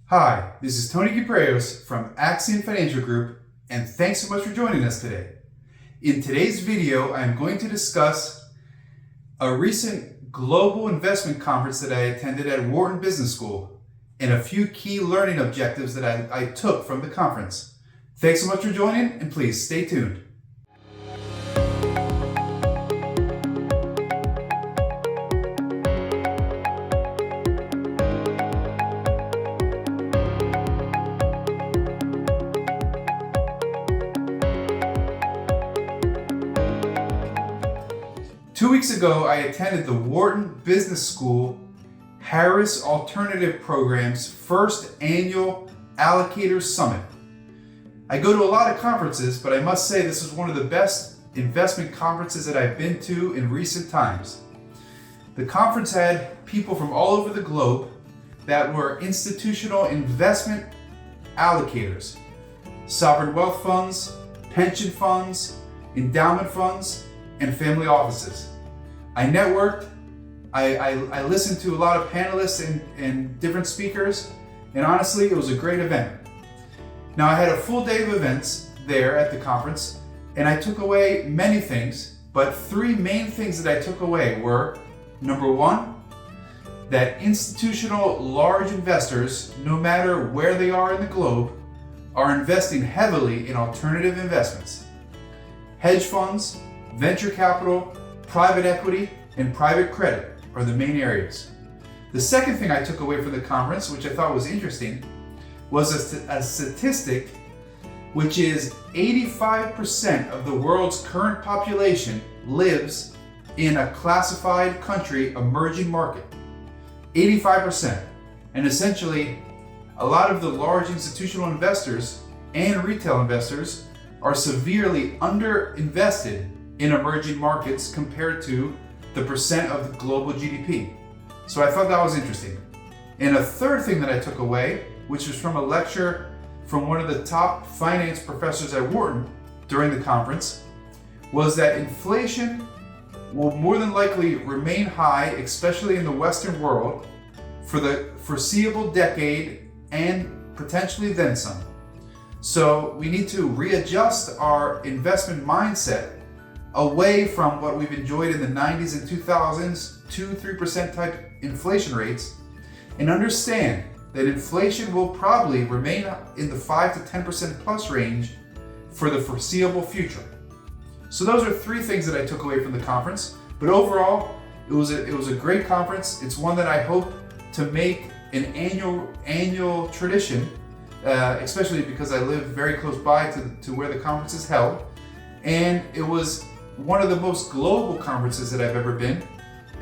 Hi, this is Tony Guiprayos from Axiom Financial Group, and thanks so much for joining us today. In today's video, I am going to discuss a recent global investment conference that I attended at Wharton Business School and a few key learning objectives that I took from the conference. Thanks so much for joining, and please stay tuned. Two weeks ago, I attended the Wharton Business School Harris Alternative Program's first annual Allocators Summit. I go to a lot of conferences, but I must say this is one of the best investment conferences that I've been to in recent times. The conference had people from all over the globe that were institutional investment allocators, sovereign wealth funds, pension funds, endowment funds, and family offices. I networked, I listened to a lot of panelists and different speakers, and honestly, it was a great event. Now, I had a full day of events there at the conference, and I took away many things, but three main things that I took away were, number one, that institutional large investors, no matter where they are in the globe, are investing heavily in alternative investments. Hedge funds, venture capital, private equity, and private credit are the main areas. The second thing I took away from the conference, which I thought was interesting, was a statistic which is 85% of the world's current population lives in a classified country emerging market. 85%. And essentially, a lot of the large institutional investors and retail investors are severely underinvested in emerging markets compared to the percent of the global GDP. So I thought that was interesting. And a third thing that I took away, which was from a lecture from one of the top finance professors at Wharton during the conference, was that inflation will more than likely remain high, especially in the Western world, for the foreseeable decade and potentially then some. So we need to readjust our investment mindset away from what we've enjoyed in the 90s and 2000s, 2-3% type inflation rates, and understand that inflation will probably remain in the 5 to 10% plus range for the foreseeable future. So those are three things that I took away from the conference. But overall, it was a great conference. It's one that I hope to make an annual tradition, especially because I live very close by to where the conference is held. And it was one of the most global conferences that I've ever been.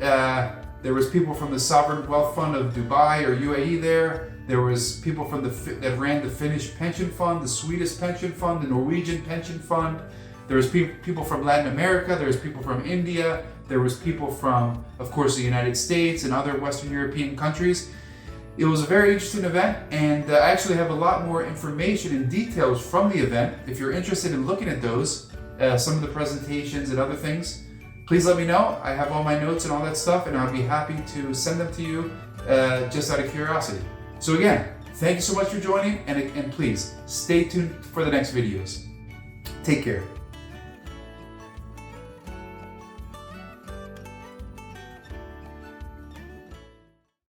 There was people from the Sovereign Wealth Fund of Dubai or UAE there. There was people from that ran the Finnish pension fund, the Swedish pension fund, the Norwegian pension fund. There was people from Latin America. There was people from India. There was people from, of course, the United States and other Western European countries. It was a very interesting event, and I actually have a lot more information and details from the event. If you're interested in looking at those, some of the presentations and other things, please let me know. I have all my notes and all that stuff, and I'll be happy to send them to you just out of curiosity. So again, thank you so much for joining, and please stay tuned for the next videos. Take care.